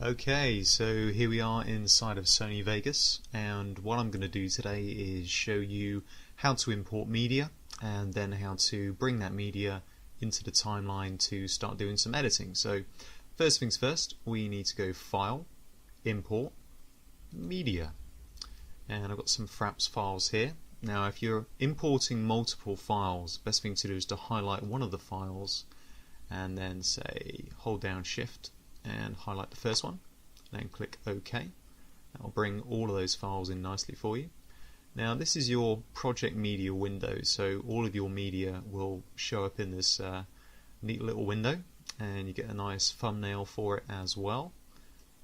Okay, so here we are inside of Sony Vegas, and what I'm going to do today is show you how to import media and then how to bring that media into the timeline to start doing some editing. So first things first, we need to go File, Import, Media, and I've got some Fraps files here. Now if you're importing multiple files, best thing to do is to highlight one of the files and then say hold down Shift and highlight the first one, then click OK. That will bring all of those files in nicely for you. Now this is your project media window, so all of your media will show up in this neat little window, and you get a nice thumbnail for it as well,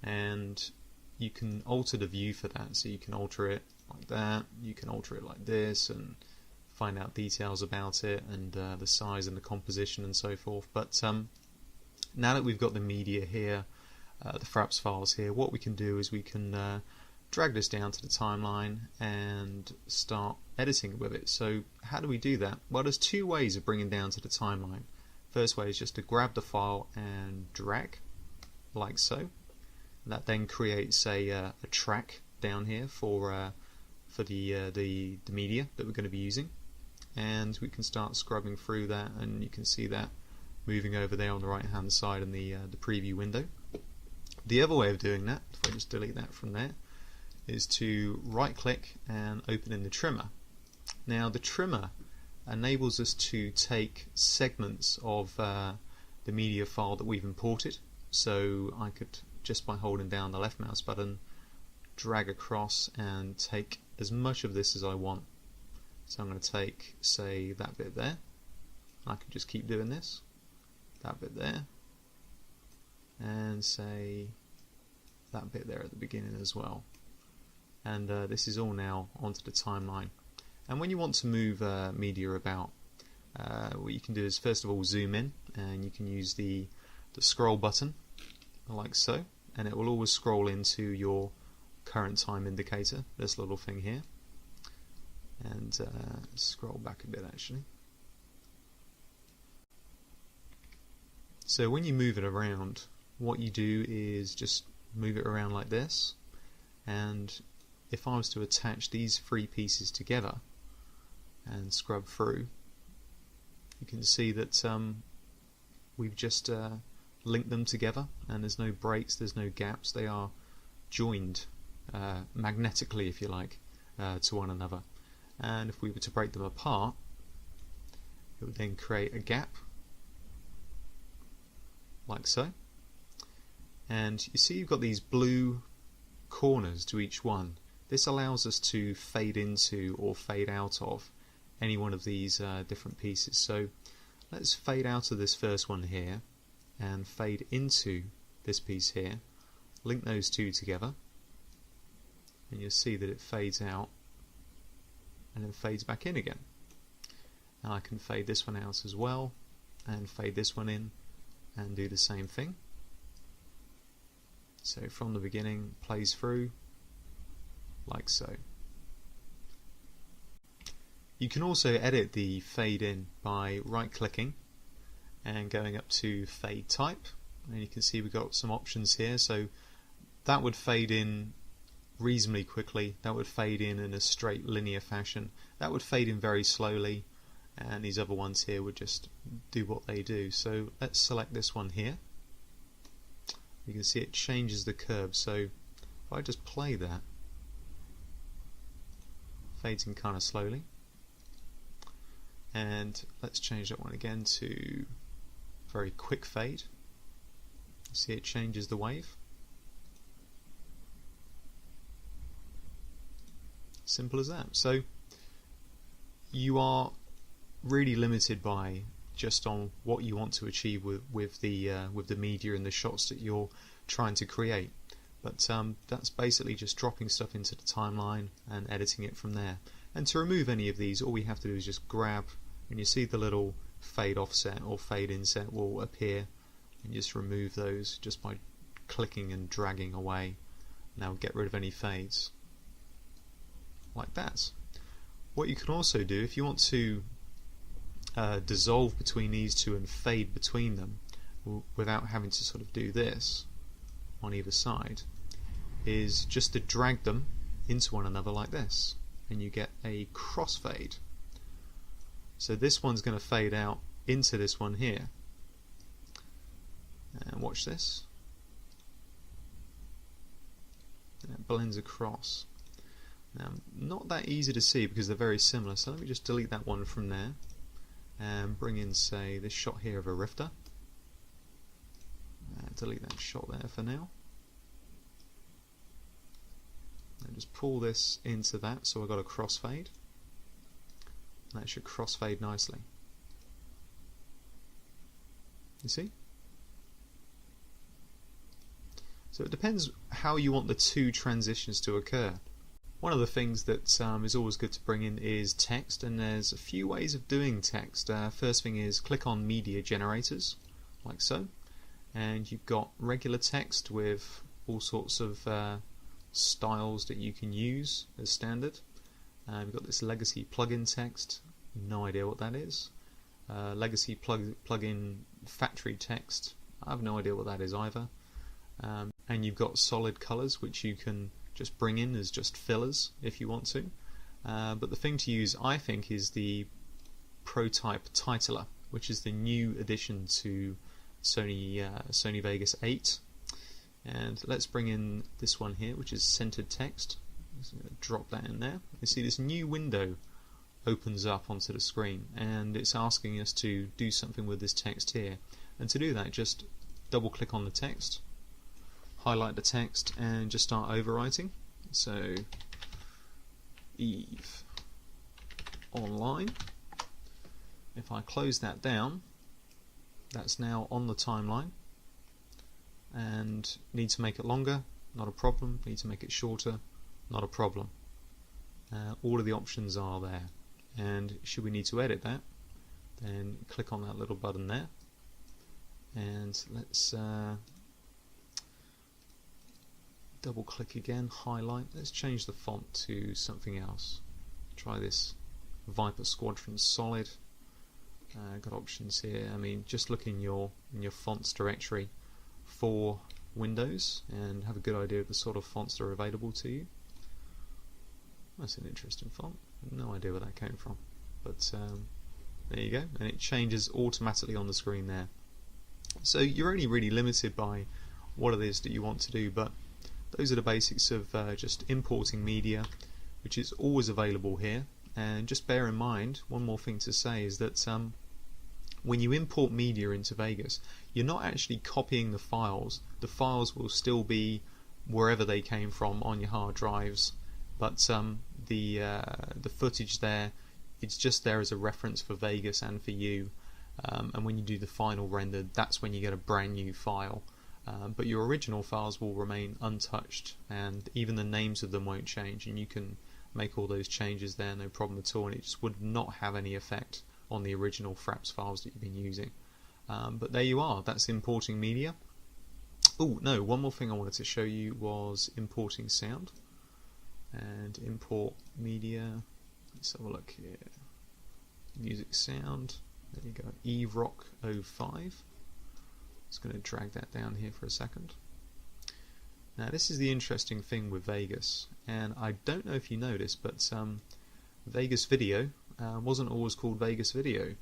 and you can alter the view for that, so you can alter it like that, you can alter it like this and find out details about it and the size and the composition and so forth. But now that we've got the media here, the Fraps files here, what we can do is we can drag this down to the timeline and start editing with it. So how do we do that? Well, there's two ways of bringing down to the timeline. First way is just to grab the file and drag, like so. That then creates a track down here for the media that we're going to be using, and we can start scrubbing through that, and you can see that moving over there on the right hand side in the preview window. The other way of doing that, if I just delete that from there, is to right click and open in the trimmer. Now the trimmer enables us to take segments of the media file that we've imported, so I could, just by holding down the left mouse button, drag across and take as much of this as I want. So I'm going to take, say, that bit there. I can just keep doing this, that bit there, and say that bit there at the beginning as well. And this is all now onto the timeline. And when you want to move media about, what you can do is first of all zoom in, and you can use the scroll button like so, and it will always scroll into your current time indicator, this little thing here, and scroll back a bit actually. So when you move it around, what you do is just move it around like this, and if I was to attach these three pieces together and scrub through, you can see that we've just linked them together, and there's no breaks, there's no gaps, they are joined magnetically, if you like, to one another. And if we were to break them apart, it would then create a gap like so, and you see you've got these blue corners to each one. This allows us to fade into or fade out of any one of these different pieces. So let's fade out of this first one here and fade into this piece here, link those two together, and you'll see that it fades out and then fades back in again. And I can fade this one out as well and fade this one in and do the same thing. So from the beginning, plays through like so. You can also edit the fade in by right clicking and going up to fade type, and you can see we've got some options here. So that would fade in reasonably quickly, that would fade in a straight linear fashion, that would fade in very slowly, and these other ones here would just do what they do. So let's select this one here. You can see it changes the curve, so if I just play that, fades in kind of slowly, and let's change that one again to very quick fade. See, it changes the wave. Simple as that. So you are really limited by just on what you want to achieve with the media and the shots that you're trying to create. But that's basically just dropping stuff into the timeline and editing it from there. And to remove any of these, all we have to do is just grab, and you see the little fade offset or fade inset will appear, and just remove those just by clicking and dragging away. Now get rid of any fades like that. What you can also do, if you want to dissolve between these two and fade between them without having to sort of do this, on either side is just to drag them into one another like this, and you get a crossfade. So this one's going to fade out into this one here, and watch this, and it blends across. Now, not that easy to see because they're very similar, so let me just delete that one from there and bring in, say, this shot here of a rifter. Delete that shot there for now, and just pull this into that so I've got a crossfade. That should crossfade nicely. You see? So it depends how you want the two transitions to occur. One of the things that is always good to bring in is text, and there's a few ways of doing text. First thing is click on media generators, like so, and you've got regular text with all sorts of styles that you can use as standard. We've got this legacy plugin text, no idea what that is. Legacy plugin factory text, I have no idea what that is either. And you've got solid colors, which you can just bring in as just fillers if you want to. But the thing to use, I think, is the ProType titler, which is the new addition to Sony Vegas 8. And let's bring in this one here, which is centered text. So drop that in there. You see this new window opens up onto the screen, and it's asking us to do something with this text here. And to do that, just double click on the text, highlight the text, and just start overwriting. So Eve online. If I close that down, that's now on the timeline. And need to make it longer, not a problem. Need to make it shorter, not a problem. All of the options are there, and should we need to edit that, then click on that little button there, and let's double click again, highlight. Let's change the font to something else. Try this Viper Squadron Solid. Got options here. I mean, just look in your fonts directory for Windows and have a good idea of the sort of fonts that are available to you. That's an interesting font. No idea where that came from, but there you go, and it changes automatically on the screen there. So you're only really limited by what it is that you want to do, but those are the basics of just importing media, which is always available here. And just bear in mind, one more thing to say is that when you import media into Vegas, you're not actually copying the files. The files will still be wherever they came from on your hard drives, but the footage there, it's just there as a reference for Vegas and for you. And when you do the final render, that's when you get a brand new file. But your original files will remain untouched, and even the names of them won't change, and you can make all those changes there, no problem at all, and it just would not have any effect on the original Fraps files that you've been using. But there you are, that's importing media. Oh no, one more thing I wanted to show you was importing sound. And import media, let's have a look here. Music sound, there you go, EVROC 05. Just going to drag that down here for a second. Now this is the interesting thing with Vegas, and I don't know if you noticed, but Vegas Video wasn't always called Vegas Video.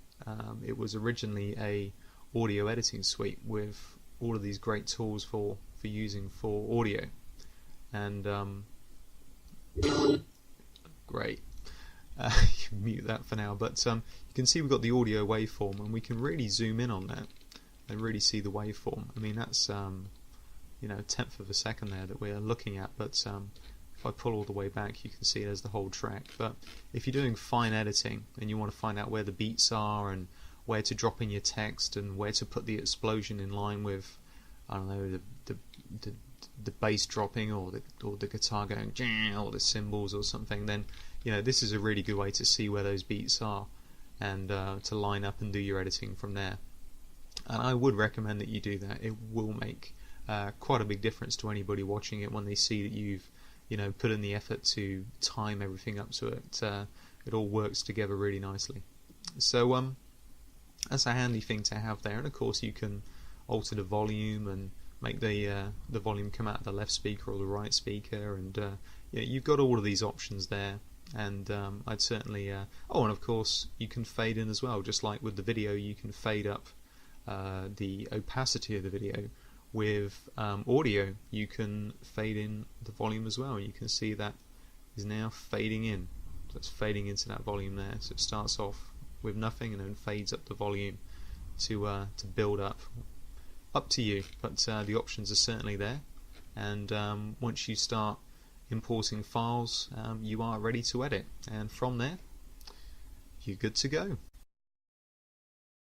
It was originally a audio editing suite with all of these great tools for using for audio, and great. You can mute that for now, but you can see we've got the audio waveform, and we can really zoom in on that and really see the waveform. I mean, that's you know, a tenth of a second there that we're looking at, but if I pull all the way back, you can see there's the whole track. But if you're doing fine editing and you want to find out where the beats are and where to drop in your text and where to put the explosion in line with, I don't know, the bass dropping or the guitar going or the cymbals or something, then you know this is a really good way to see where those beats are and to line up and do your editing from there. And I would recommend that you do that. It will make quite a big difference to anybody watching it when they see that you've put in the effort to time everything up so it all works together really nicely. So that's a handy thing to have there, and of course you can alter the volume and make the volume come out of the left speaker or the right speaker, and you've got all of these options there. And I'd certainly and of course you can fade in as well, just like with the video. You can fade up the opacity of the video. With audio, you can fade in the volume as well. You can see that is now fading in, so it's fading into that volume there. So it starts off with nothing and then fades up the volume to build up to you, but the options are certainly there. And once you start importing files, you are ready to edit, and from there you're good to go.